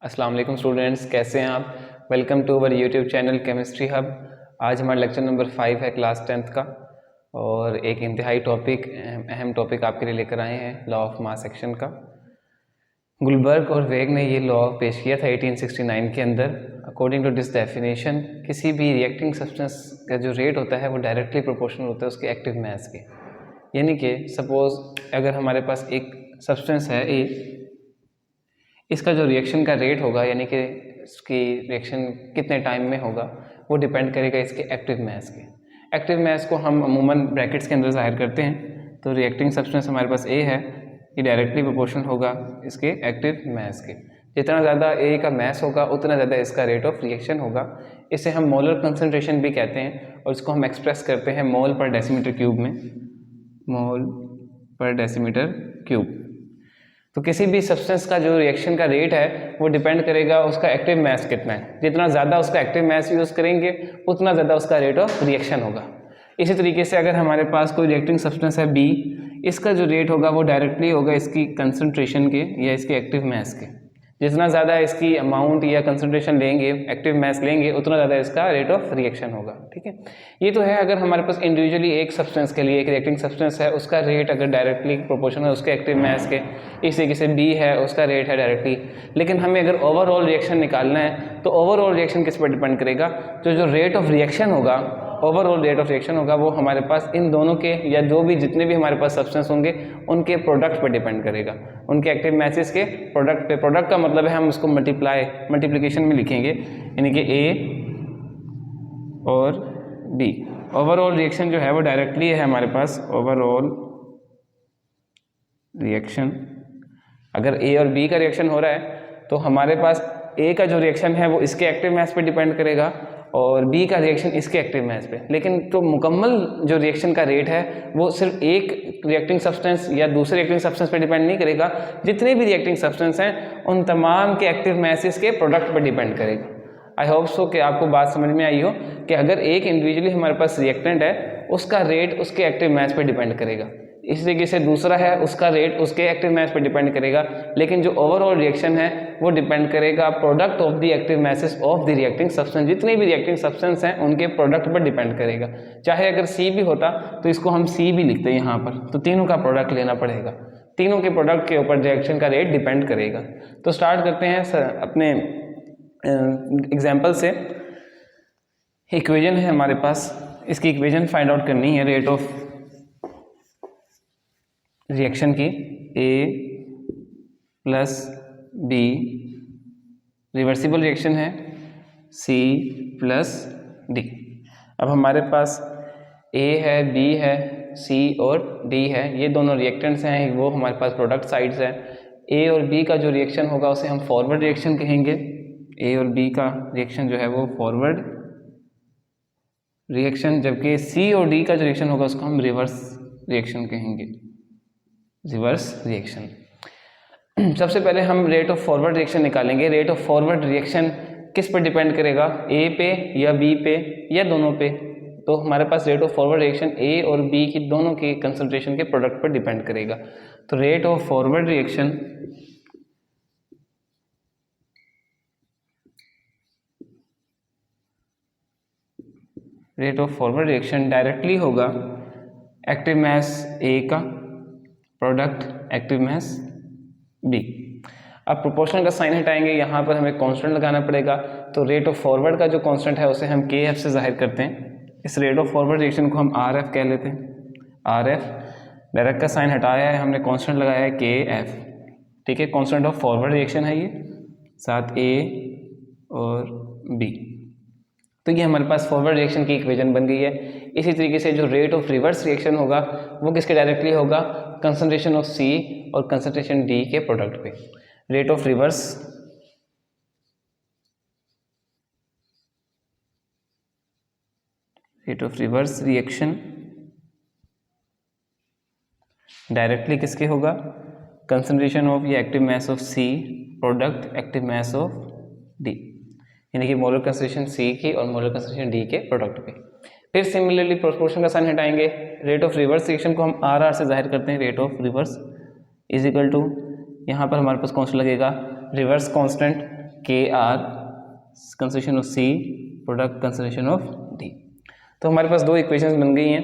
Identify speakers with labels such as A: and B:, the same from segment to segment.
A: अस्सलाम वालेकुम स्टूडेंट्स, कैसे हैं आप। Welcome to our YouTube channel chemistry hub. आज हमारा लेक्चर नंबर 5 है क्लास 10th का और एक इंतहाई टॉपिक अहम टॉपिक आपके लिए लेकर आए हैं, लॉ ऑफ मास एक्शन का। गुलबर्ग और वेग ने ये लॉ पेश किया था 1869 के अंदर। अकॉर्डिंग टू दिस डेफिनेशन, किसी भी रिएक्टिंग सब्सटेंस का जो रेट होता है वो डायरेक्टली प्रोपोर्शनल होता है उसके एक्टिव मास के। यानी कि सपोज अगर हमारे पास एक सब्सटेंस है ए, इसका जो रिएक्शन का रेट होगा यानी कि इसकी रिएक्शन कितने टाइम में होगा वो डिपेंड करेगा इसके एक्टिव मास के। एक्टिव मास को हम अमूमन ब्रैकेट्स के अंदर ज़ाहिर करते हैं। तो रिएक्टिंग सब्सटेंस हमारे पास ए है, ये डायरेक्टली प्रोपोर्शनल होगा इसके एक्टिव मास के। जितना ज़्यादा ए का मास होगा उतना ज़्यादा इसका रेट ऑफ रिएक्शन होगा। इसे हम मोलर कंसनट्रेशन भी कहते हैं और इसको हम एक्सप्रेस करते हैं मोल पर डेसीमीटर क्यूब में, मोल पर डेसीमीटर क्यूब। तो किसी भी सब्सटेंस का जो रिएक्शन का रेट है वो डिपेंड करेगा उसका एक्टिव मास कितना है। जितना ज़्यादा उसका एक्टिव मास यूज़ करेंगे उतना ज़्यादा उसका रेट ऑफ रिएक्शन होगा। इसी तरीके से अगर हमारे पास कोई रिएक्टिंग सब्सटेंस है बी, इसका जो रेट होगा वो डायरेक्टली होगा इसकी कंसंट्रेशन के या इसके एक्टिव मास के। जितना ज़्यादा इसकी अमाउंट या कंसंट्रेशन लेंगे, एक्टिव मास लेंगे, उतना ज़्यादा इसका रेट ऑफ रिएक्शन होगा। ठीक है, ये तो है अगर हमारे पास इंडिविजुअली एक सब्सटेंस के लिए एक रिएक्टिंग सब्सटेंस है, उसका रेट अगर डायरेक्टली प्रोपोर्शनल है उसके एक्टिव मास के। इस तरीके से बी है, उसका रेट है डायरेक्टली। लेकिन हमें अगर ओवरऑल रिएक्शन निकालना है तो ओवरऑल रिएक्शन किस पर डिपेंड करेगा, तो जो रेट ऑफ रिएक्शन होगा, ओवरऑल रेट ऑफ रिएक्शन होगा, वो हमारे पास इन दोनों के या जो भी जितने भी हमारे पास सब्सटेंस होंगे उनके प्रोडक्ट पर डिपेंड करेगा, उनके एक्टिव मासेस के प्रोडक्ट पे। प्रोडक्ट का मतलब है हम उसको मल्टीप्लिकेशन में लिखेंगे, यानी कि ए और बी। ओवरऑल रिएक्शन जो है वो डायरेक्टली है हमारे पास ओवरऑल रिएक्शन। अगर ए और बी का रिएक्शन हो रहा है तो हमारे पास ए का जो रिएक्शन है वो इसके एक्टिव मास पे डिपेंड करेगा और बी का रिएक्शन इसके एक्टिव मास पे। लेकिन तो मुकम्मल जो रिएक्शन का रेट है वो सिर्फ एक रिएक्टिंग सब्सटेंस या दूसरे रिएक्टिंग सब्सटेंस पे डिपेंड नहीं करेगा, जितने भी रिएक्टिंग सब्सटेंस हैं उन तमाम के एक्टिव मासेस के प्रोडक्ट पर डिपेंड करेगा। आई होप सो कि आपको बात समझ में आई हो कि अगर एक इंडिविजुअली हमारे पास रिएक्टेंट है उसका रेट उसके एक्टिव मास पर डिपेंड करेगा, इस तरीके से दूसरा है उसका रेट उसके एक्टिव मास पर डिपेंड करेगा। लेकिन जो ओवरऑल रिएक्शन है वो डिपेंड करेगा product of the active masses of the reacting substance. जितने भी रिएक्टिंग सब्सटेंस हैं उनके प्रोडक्ट पर डिपेंड करेगा। चाहे अगर सी भी होता तो इसको हम सी भी लिखते हैं यहाँ पर, तो तीनों का प्रोडक्ट लेना पड़ेगा, तीनों के प्रोडक्ट के ऊपर रिएक्शन का रेट डिपेंड करेगा। तो स्टार्ट करते हैं अपने एग्जाम्पल से। इक्वेशन है हमारे पास, इसकी इक्वेशन फाइंड आउट करनी है रेट ऑफ रिएक्शन की। ए प्लस बी रिवर्सिबल रिएक्शन है, सी प्लस डी। अब हमारे पास ए है, बी है, सी और डी है, ये दोनों रिएक्टेंट्स हैं, वो हमारे पास प्रोडक्ट साइड्स हैं। ए और बी का जो रिएक्शन होगा उसे हम फॉरवर्ड रिएक्शन कहेंगे। ए और बी का रिएक्शन जो है वो फॉरवर्ड रिएक्शन, जबकि सी और डी का जो रिएक्शन होगा उसको हम रिवर्स रिएक्शन कहेंगे, रिवर्स रिएक्शन। सबसे पहले हम रेट ऑफ फॉरवर्ड रिएक्शन निकालेंगे। रेट ऑफ फॉरवर्ड रिएक्शन किस पर डिपेंड करेगा, ए पे या बी पे या दोनों पे। तो हमारे पास रेट ऑफ फॉरवर्ड रिएक्शन ए और बी की दोनों की कंसंट्रेशन के प्रोडक्ट पर डिपेंड करेगा। तो rate of forward reaction directly होगा एक्टिव मास ए का प्रोडक्ट एक्टिव मास बी। अब प्रोपोर्शनल का साइन हटाएंगे, यहाँ पर हमें कांस्टेंट लगाना पड़ेगा। तो रेट ऑफ फॉरवर्ड का जो कांस्टेंट है उसे हम के एफ से जाहिर करते हैं। इस रेट ऑफ फॉरवर्ड रिएक्शन को हम आर एफ कह लेते हैं। आर एफ, डायरेक्ट का साइन हटाया है हमने, कांस्टेंट लगाया है के एफ। ठीक है, कांस्टेंट ऑफ फॉरवर्ड रिएक्शन है ये, साथ ए और बी। तो ये हमारे पास फॉरवर्ड रिएक्शन की इक्वेशन बन गई है। इसी तरीके से जो रेट ऑफ रिवर्स रिएक्शन होगा वो किसके डायरेक्टली होगा, कंसंट्रेशन ऑफ सी और कंसंट्रेशन डी के प्रोडक्ट पे। Rate of reverse reaction directly किसके होगा, कंसंट्रेशन ऑफ या active mass of C product active mass of D, यानी कि मोलर कंसंट्रेशन सी की और मोलर कंसंट्रेशन डी के प्रोडक्ट पे। फिर सिमिलरली प्रोपोर्शन का साइन हटाएंगे। रेट ऑफ रिवर्स रिएक्शन को हम आर आर से जाहिर करते हैं। Rate of reverse is equal to, यहाँ पर हमारे पास कांस्टेंट लगेगा reverse constant K R concentration of C product concentration of D. तो हमारे पास दो इक्वेशंस बन गई हैं,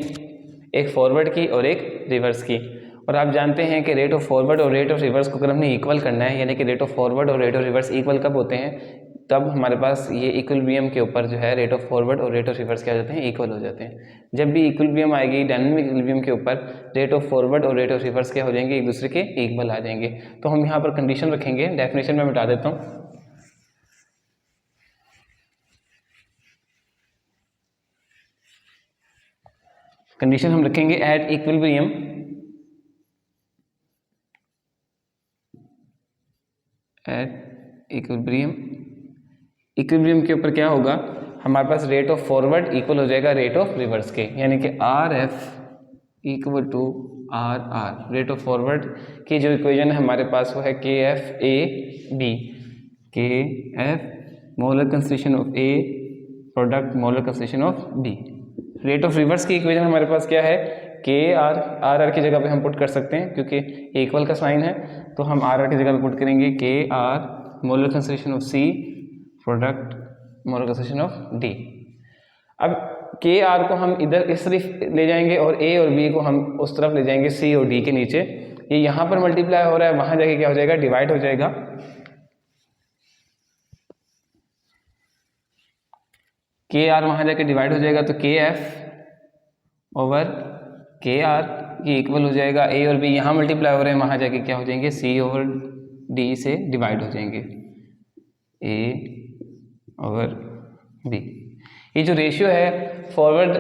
A: एक फॉरवर्ड की और एक रिवर्स की। और आप जानते हैं कि रेट ऑफ फॉरवर्ड और रेट ऑफ रिवर्स को अगर हमने इक्वल करना है, यानी कि रेट ऑफ फॉरवर्ड और रेट ऑफ रिवर्स इक्वल कब होते हैं, तब हमारे पास ये इक्विलिब्रियम के ऊपर जो है रेट ऑफ फॉरवर्ड और रेट ऑफ रिवर्स क्या हो जाते हैं, इक्वल हो जाते हैं। जब भी इक्विलिब्रियम आएगी डायनामिक इक्विलिब्रियम के ऊपर, रेट ऑफ फॉरवर्ड और रेट ऑफ रिवर्स क्या हो जाएंगे, एक दूसरे के इक्वल आ जाएंगे। तो हम यहाँ पर कंडीशन रखेंगे, डेफिनेशन में मिटा देता हूँ। कंडीशन हम रखेंगे एट इक्विलिब्रियम इक्विलिब्रियम के ऊपर क्या होगा, हमारे पास रेट ऑफ फॉरवर्ड इक्वल हो जाएगा रेट ऑफ रिवर्स के, यानी कि R F equal to R R. Rate of forward की जो इक्वेशन है हमारे पास वो है K F A B, K F molar concentration of A product molar concentration of B. Rate of reverse की इक्वेशन हमारे पास क्या है, के आर आर आर की जगह पे हम पुट कर सकते हैं क्योंकि इक्वल का साइन है, तो हम आर आर की जगह पे पुट करेंगे K R molar concentration of C product molar concentration of D. अब के आर को हम इधर इस तरफ ले जाएंगे और ए और बी को हम उस तरफ ले जाएंगे सी और डी के नीचे। ये यहाँ पर मल्टीप्लाई हो रहा है, वहाँ जाके क्या हो जाएगा, डिवाइड हो जाएगा। के आर वहाँ जाके डिवाइड हो जाएगा, तो के एफ ओवर के आर ये इक्वल हो जाएगा, ए और बी यहाँ मल्टीप्लाई हो रहे हैं, वहाँ जाके क्या हो जाएंगे, सी ओवर डी से डिवाइड हो जाएंगे, ए ओवर बी। ये जो रेशियो है फॉरवर्ड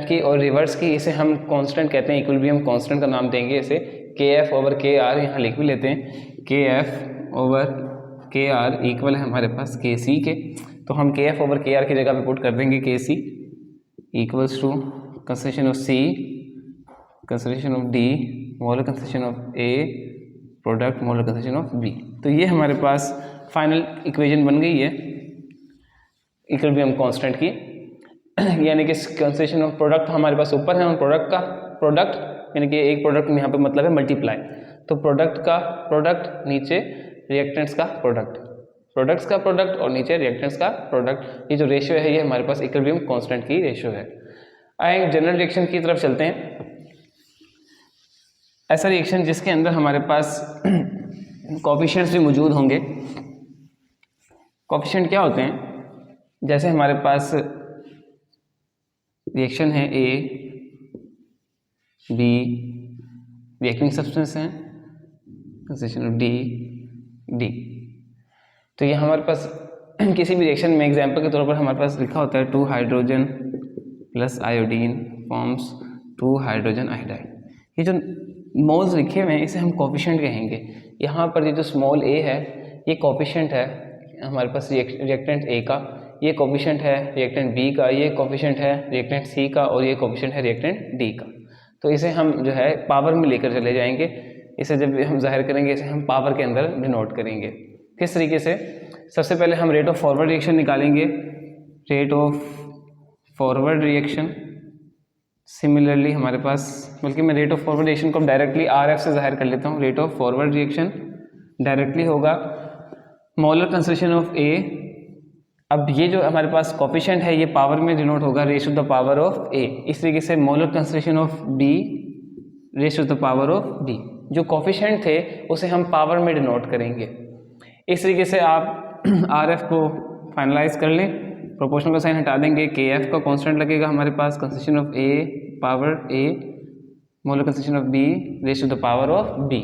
A: की और रिवर्स की, इसे हम कांस्टेंट कहते हैं, इक्विलिब्रियम कांस्टेंट का नाम देंगे इसे। के एफ ओवर के आर यहाँ लिख भी लेते हैं, K F over K R equal है हमारे पास के सी के, तो हम के एफ ओवर के आर की जगह पे पुट कर देंगे K C equals to concentration of C concentration of D molar concentration of A product molar concentration of B. तो ये हमारे पास फाइनल इक्वेशन बन गई है इक्विलिब्रियम कांस्टेंट की, यानी कि कंसंट्रेशन ऑफ प्रोडक्ट हमारे पास ऊपर है और प्रोडक्ट का प्रोडक्ट, यानी कि एक प्रोडक्ट में यहाँ पे मतलब है मल्टीप्लाई, तो प्रोडक्ट का प्रोडक्ट नीचे रिएक्टेंट्स का प्रोडक्ट, प्रोडक्ट्स का प्रोडक्ट और नीचे रिएक्टेंट्स का प्रोडक्ट। ये जो रेशियो है ये हमारे पास इक्विलिब्रियम कांस्टेंट की रेशियो है। आए जनरल रिएक्शन की तरफ चलते हैं। ऐसा रिएक्शन जिसके अंदर हमारे पास कोएफिशिएंट्स भी मौजूद होंगे। कोएफिशिएंट क्या होते हैं, जैसे हमारे पास रिएक्शन है ए बी, रिएक्टिंग सब्सटेंस है कंसंट्रेशन ऑफ डी डी। तो ये हमारे पास किसी भी रिएक्शन में एग्जांपल के तौर पर हमारे पास लिखा होता है 2 hydrogen plus iodine forms 2 hydrogen iodide. ये जो मोल्स लिखे हुए हैं इसे हम कोएफिशिएंट कहेंगे। यहाँ पर ये जो स्मॉल ए है ये कोएफिशिएंट है हमारे पास रिएक्टेंट ए का, ये कोएफिशिएंट है रिएक्टेंट बी का, ये कोएफिशिएंट है रिएक्टेंट सी का और ये कोएफिशिएंट है रिएक्टेंट डी का। तो इसे हम जो है पावर में लेकर चले जाएंगे, इसे जब हम जाहिर करेंगे इसे हम पावर के अंदर डिनोट करेंगे। किस तरीके से, सबसे पहले हम रेट ऑफ फॉरवर्ड रिएक्शन निकालेंगे, rate of forward reaction. Similarly हमारे पास, बल्कि मैं रेट ऑफ फॉरवर्ड रिएक्शन को डायरेक्टली आर एफ से जाहिर कर लेता हूँ। Rate of forward reaction directly होगा मोलर कंसंट्रेशन ऑफ ए। अब ये जो हमारे पास कोएफिशिएंट है ये पावर में डिनोट होगा raise to the power of A. इस तरीके से molar concentration of B raise to the power of B, जो कोएफिशिएंट थे उसे हम पावर में डिनोट करेंगे। इस तरीके से आप आर एफ को फाइनलाइज कर लें, प्रोपोर्शनल का साइन हटा देंगे, के एफ का कांस्टेंट लगेगा हमारे पास concentration of A power A molar concentration of B raise to the power of B.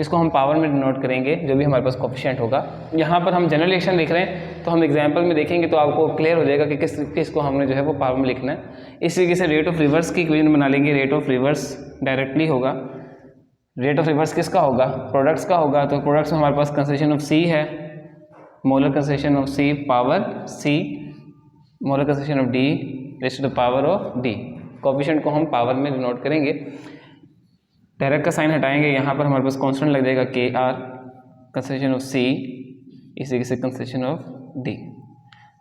A: इसको हम पावर में डिनोट करेंगे जो भी हमारे पास कोएफिशिएंट होगा। यहाँ पर हम जनरल रिएक्शन लिख रहे हैं तो हम एग्जांपल में देखेंगे तो आपको क्लियर हो जाएगा कि किस को हमने जो है वो पावर में लिखना है। इस तरीके से रेट ऑफ रिवर्स की इक्वेशन बना लेंगे। रेट ऑफ रिवर्स डायरेक्टली होगा, रेट ऑफ रिवर्स किसका होगा, प्रोडक्ट्स का होगा। तो प्रोडक्ट्स में हमारे पास कंसंट्रेशन ऑफ सी है, molar concentration of C power C, molar concentration of D raise to the power of D. Coefficient को हम पावर में डिनोट करेंगे, डायरेक्ट का साइन हटाएंगे, यहाँ पर हमारे पास कांस्टेंट लग जाएगा के आर कंसंट्रेशन ऑफ सी, इसी तरीके से कंसंट्रेशन ऑफ डी।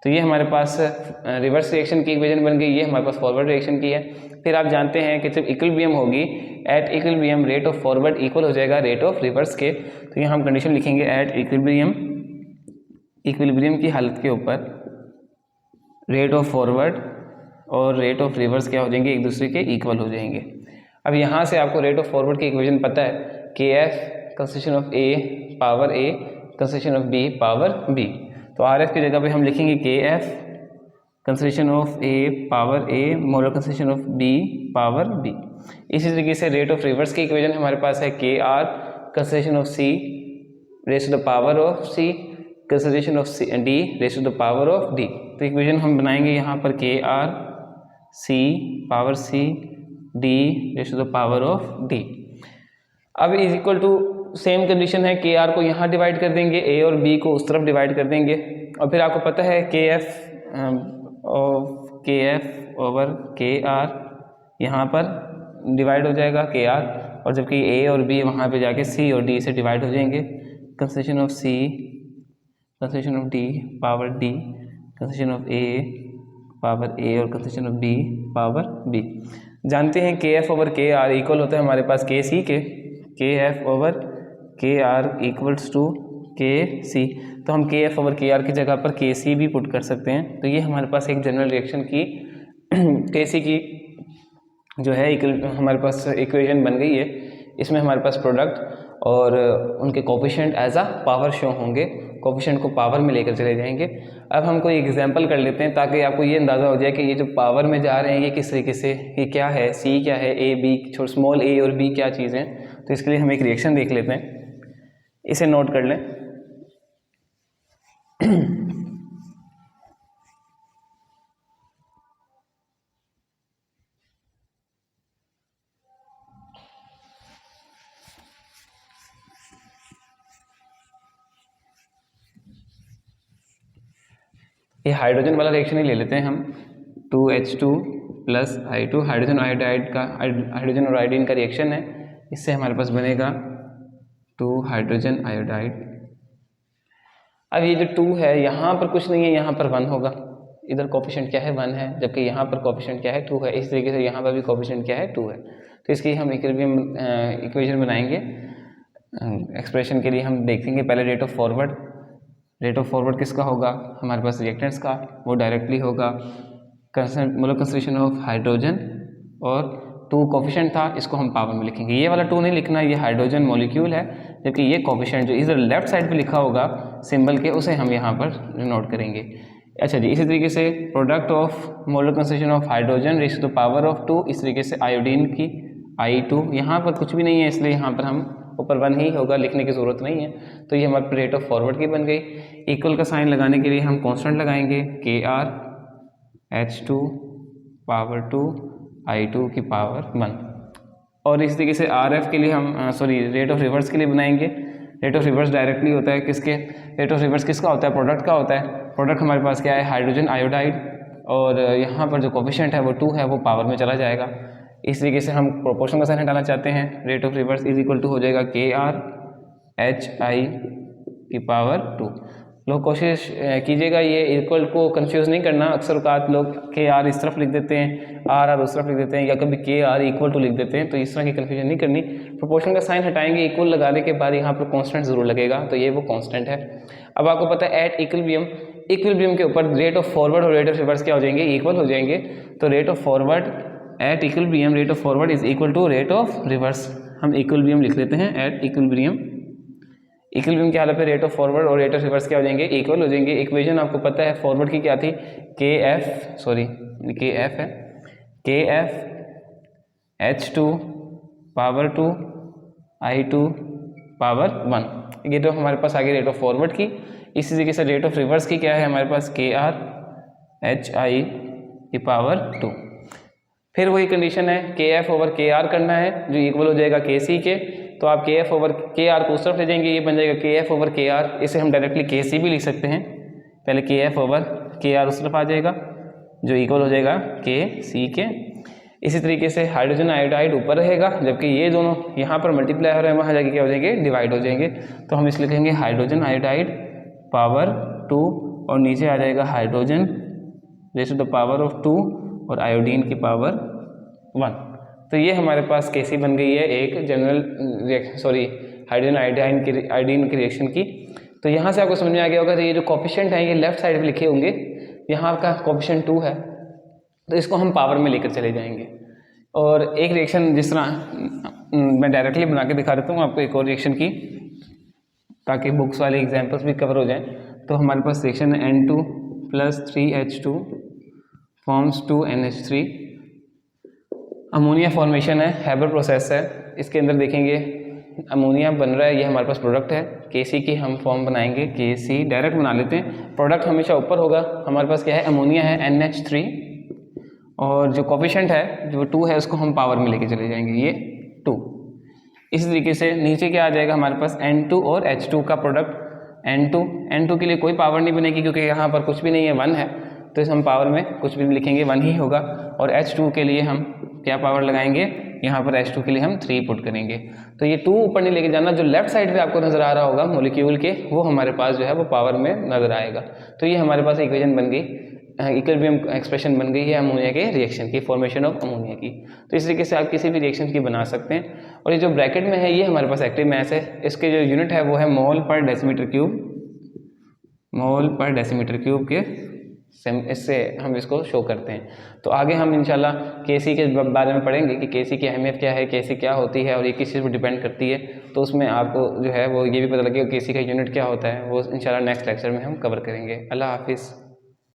A: तो ये हमारे पास रिवर्स रिएक्शन की इक्वेशन बन गई, ये हमारे पास फॉरवर्ड रिएक्शन की है। फिर आप जानते हैं कि जब इक्विलिब्रियम होगी, eight equilibrium rate of forward equal हो जाएगा रेट ऑफ रिवर्स के। तो यहाँ हम कंडीशन लिखेंगे एट इक्विलिब्रियम इक्विलिब्रियम की हालत के ऊपर रेट ऑफ फॉरवर्ड और रेट ऑफ रिवर्स क्या हो जाएंगे, एक दूसरे के इक्वल हो जाएंगे। अब यहाँ से आपको रेट ऑफ फॉरवर्ड की इक्वेशन पता है, K F consistent of A power A consistent of B power B. तो आर एफ की जगह पे हम लिखेंगे K F consistent of A power A molar consistent of B power B. इसी तरीके से रेट ऑफ रिवर्स की इक्वेशन हमारे पास है K R consistent of C raise to the power of C consistent of C D raise to the power of D. तो equation हम बनाएंगे यहाँ पर K R C power C D raise to the power of D. अब is equal to same condition है, K are को यहाँ divide कर देंगे, ए और बी को उस तरफ डिवाइड कर देंगे, और फिर आपको पता है K F over K are यहाँ पर डिवाइड हो जाएगा के आर, और जबकि ए और बी वहाँ पे जाके सी और डी से डिवाइड हो जाएंगे। Concentration of C concentration of D power D concentration of A power A और concentration of B power B. जानते हैं K F over K R equal होता है हमारे पास K C K F over K R equals to K C. तो हम के एफ ओवर के आर की जगह पर के सी भी पुट कर सकते हैं। तो ये हमारे पास एक जनरल रिएक्शन की के सी की जो है हमारे पास इक्वेशन बन गई है। इसमें हमारे पास प्रोडक्ट और उनके coefficient as a power show होंगे, कोफिशिएंट को पावर में लेकर चले जाएंगे। अब हम कोई एग्जांपल कर लेते हैं ताकि आपको ये अंदाज़ा हो जाए कि ये जो पावर में जा रहे हैं ये किस तरीके से, ये क्या है, सी क्या है, ए बी स्मॉल ए और बी क्या चीज़ें हैं। तो इसके लिए हम एक रिएक्शन देख लेते हैं, इसे नोट कर लें। ये हाइड्रोजन वाला रिएक्शन ही ले लेते हैं हम। 2H2 plus I2 hydrogen iodide का, हाइड्रोजन और आयोडीन का रिएक्शन है। इससे हमारे पास बनेगा 2 हाइड्रोजन आयोडाइड। अब ये जो 2 है यहाँ पर कुछ नहीं है, यहाँ पर 1 होगा। इधर कोफिशिएंट क्या है 1 है, जबकि यहाँ पर कोफिशिएंट क्या है 2 है। इस तरीके से यहाँ पर भी कोफिशिएंट क्या है 2 है। तो इसकी हम इक्वेशन बनाएंगे। एक्सप्रेशन के लिए हम देखेंगे पहले rate of forward. Rate of forward किसका होगा, हमारे पास रिएक्टेंट्स का, वो डायरेक्टली होगा मोलर कंसंट्रेशन ऑफ हाइड्रोजन, और 2 कोफिशिएंट था, इसको हम पावर में लिखेंगे। ये वाला 2 नहीं लिखना, ये हाइड्रोजन मॉलिक्यूल है, जबकि ये कोफिशिएंट जो इधर लेफ्ट साइड पे लिखा होगा सिंबल के, उसे हम यहाँ पर नोट करेंगे। अच्छा जी, इसी तरीके से product of molar concentration of hydrogen raise to the power of 2, इस तरीके से आयोडीन की I2, यहाँ पर कुछ भी नहीं है इसलिए यहाँ पर हम ऊपर 1 ही होगा, लिखने की ज़रूरत नहीं है। तो ये हमारे रेट ऑफ फॉरवर्ड की बन गई। इक्वल का साइन लगाने के लिए हम कांस्टेंट लगाएंगे, के आर H2 पावर 2 I2 की पावर 1। और इस तरीके से RF के लिए हम रेट ऑफ रिवर्स के लिए बनाएंगे। रेट ऑफ रिवर्स डायरेक्टली होता है किसके, रेट ऑफ रिवर्स किसका होता है, प्रोडक्ट का होता है। प्रोडक्ट हमारे पास क्या है, हाइड्रोजन आयोडाइड, और यहाँ पर जो कोफिशिएंट है वो 2 है, वो पावर में चला जाएगा। इस तरीके से हम प्रोपोर्शन का साइन हटाना चाहते हैं। Rate of reverse is equal to हो जाएगा के आर HI की पावर 2। लोग कोशिश कीजिएगा ये इक्वल को कंफ्यूज नहीं करना। अक्सर औकात लोग के आर इस तरफ लिख देते हैं, आर उस तरफ लिख देते हैं, या कभी के आर इक्वल टू लिख देते हैं। तो इस तरह की कंफ्यूजन नहीं करनी। प्रोपोर्शन का साइन हटाएंगे, इक्वल लगाने के बाद यहाँ पर कांस्टेंट ज़रूर लगेगा, तो ये वो कांस्टेंट है। अब आपको पता है एट इक्विलिब्रियम के ऊपर रेट ऑफ फॉरवर्ड और रेट ऑफ रिवर्स क्या हो जाएंगे, इक्वल हो जाएंगे। तो rate of forward at equilibrium rate of forward is equal to rate of reverse. हम इक्विलिब्रियम लिख लेते हैं, एट इक्विलिब्रियम की हालत पे रेट ऑफ फॉरवर्ड और रेट ऑफ रिवर्स क्या हो जाएंगे, इक्वल हो जाएंगे। इक्वेशन आपको पता है फॉरवर्ड की क्या थी, के F H2 power 2 I2 power 1। ये तो हमारे पास आगे रेट ऑफ फॉरवर्ड की। इसी तरीके से रेट ऑफ रिवर्स की क्या है हमारे पास, के आर HI की पावर 2। फिर वही कंडीशन है, K F over K are करना है जो इक्वल हो जाएगा के सी के। तो आप के एफ ओवर के आर को उस तरफ ले जाएंगे, ये बन जाएगा के एफ ओवर के आर। इसे हम डायरेक्टली के सी भी लिख सकते हैं। पहले के एफ ओवर के आर उस तरफ आ जाएगा जो इक्वल हो जाएगा के सी के। इसी तरीके से हाइड्रोजन आयोडाइड ऊपर रहेगा, जबकि ये दोनों यहाँ पर मल्टीप्लाई हो रहे हैं, वहाँ जाके क्या हो जाएंगे, डिवाइड हो जाएंगे। तो हम इस लिखेंगे हाइड्रोजन आयोडाइड पावर 2, और नीचे आ जाएगा hydrogen raise to the power of 2 और आयोडीन की पावर 1। तो ये हमारे पास केसी बन गई है एक जनरल हाइड्रोजन आयोडीन की रिएक्शन की। तो यहाँ से आपको समझ में आ गया होगा, तो ये जो कोफिशिएंट है ये लेफ्ट साइड पे लिखे होंगे, यहाँ आपका कोफिशिएंट 2 है, तो इसको हम पावर में लेकर चले जाएंगे। और एक रिएक्शन जिस तरह मैं डायरेक्टली बना के दिखा देता हूँ आपको एक और रिएक्शन की, ताकि बुक्स वाले एग्जाम्पल्स भी कवर हो जाएं। तो हमारे पास रिएक्शन है N2 + 3H2 forms 2NH3, ammonia formation है, हैबर प्रोसेस है। इसके अंदर देखेंगे अमोनिया बन रहा है, ये हमारे पास प्रोडक्ट है, Kc की हम फॉर्म बनाएंगे, Kc डायरेक्ट बना लेते हैं, प्रोडक्ट हमेशा ऊपर होगा। हमारे पास क्या है, अमोनिया है NH3, और जो कोफिशिएंट है जो 2 है उसको हम पावर में लेके चले जाएंगे, ये 2। इसी तरीके से नीचे क्या आ जाएगा हमारे पास, N2 और H2 का प्रोडक्ट, N2 के लिए कोई पावर नहीं बनेगी क्योंकि यहाँ पर कुछ भी नहीं है, 1 है, तो इस हम पावर में कुछ भी लिखेंगे 1 ही होगा। और H2 के लिए हम क्या पावर लगाएंगे, यहाँ पर H2 के लिए हम 3 पुट करेंगे। तो ये 2 ऊपर नहीं लेके जाना, जो लेफ्ट साइड पे आपको नज़र आ रहा होगा मॉलिक्यूल के, वो हमारे पास जो है वो पावर में नज़र आएगा। तो ये हमारे पास इक्वेशन बन गई, इक्विलिब्रियम एक्सप्रेशन बन गई है अमोनिया के रिएक्शन की, फॉर्मेशन ऑफ अमोनिया की। तो इस तरीके से आप किसी भी रिएक्शन की बना सकते हैं। और ये जो ब्रैकेट में है ये हमारे पास एक्टिव मास है, इसके जो यूनिट है वो है मोल पर डेसीमीटर क्यूब, मोल पर डेसीमीटर क्यूब के, इससे हम इसको शो करते हैं। तो आगे हम इंशाल्लाह Kc के बारे में पढ़ेंगे कि Kc की अहमियत क्या है, Kc क्या होती है और ये किस चीज़ पर डिपेंड करती है। तो उसमें आपको जो है वो ये भी पता लगेगा Kc का यूनिट क्या होता है, वो इंशाल्लाह नेक्स्ट लेक्चर में हम कवर करेंगे। अल्लाह हाफिज़।